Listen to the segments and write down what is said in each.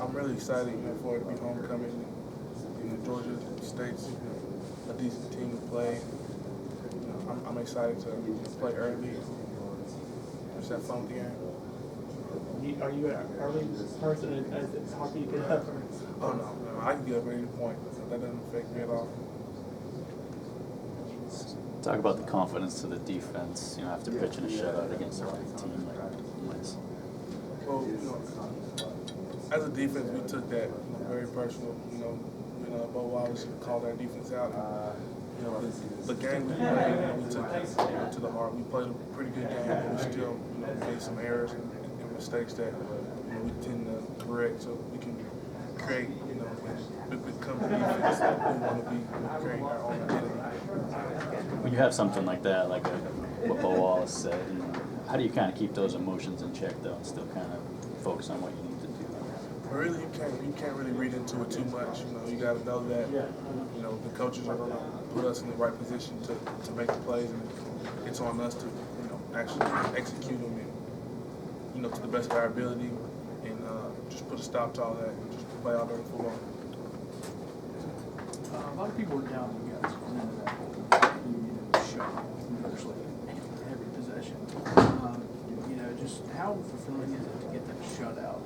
I'm really excited, for it to be homecoming. Georgia State's, a decent team to play. I'm excited to play early. Just have fun with the game. Are you an early person as hockey you get up? Oh no, I can get up at any point. That doesn't affect me at all. Talk about the confidence to the defense, after pitching a shutout against a ranked team like Lions. Well, as a defense, we took that very personal. Bo Wallace called our defense out. The game we played, we took it to the heart. We played a pretty good game, but we still made some errors and mistakes that we tend to correct, so we can create, become the defense that we want to be, create our own identity. When you have something like that, like what Bo Wallace said, how do you kind of keep those emotions in check though, and still kind of focus on what you need to do? Really, you can't really read into it too much. You got to know that the coaches are going to put us in the right position to make the plays, and it's on us to actually execute them and to the best of our ability, and just put a stop to all that and just play out there in football. A lot of people were down on you guys going into that shot, virtually every possession. Just how fulfilling is it to get that shutout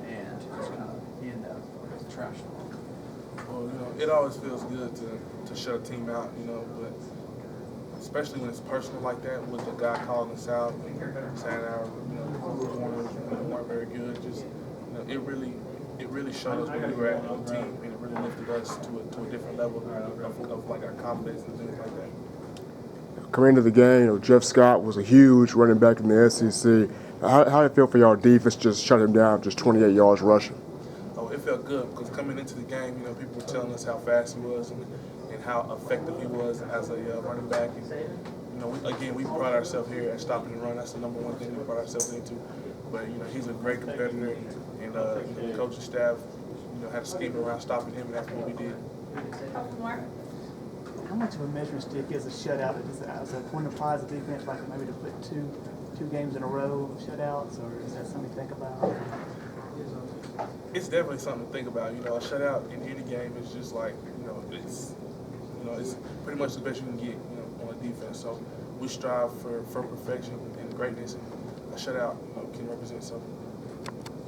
and just kind of be in that trash talk? Well, it always feels good to shut a team out, but especially when it's personal like that, with the guy calling us out and saying our corners weren't very good. Just it really showed us where we were at on the team, and it really lifted us to a different level of like our confidence and things like that. Coming into the game, Jeff Scott was a huge running back in the SEC. How did it feel for y'all defense just shut him down, just 28 yards rushing? Oh, it felt good because coming into the game, people were telling us how fast he was and how effective he was as a running back. And, we pride ourselves here at stopping the run. That's the number one thing we pride ourselves into. But he's a great competitor, and the coaching staff, had a scheme around stopping him, and that's what we did. How much of a measuring stick is a shutout? As a point of pride as a defense, like maybe to put two games in a row of shutouts, or is that something to think about? It's definitely something to think about. A shutout in any game is just like, it's pretty much the best you can get, on a defense. So we strive for perfection and greatness, and a shutout, can represent something.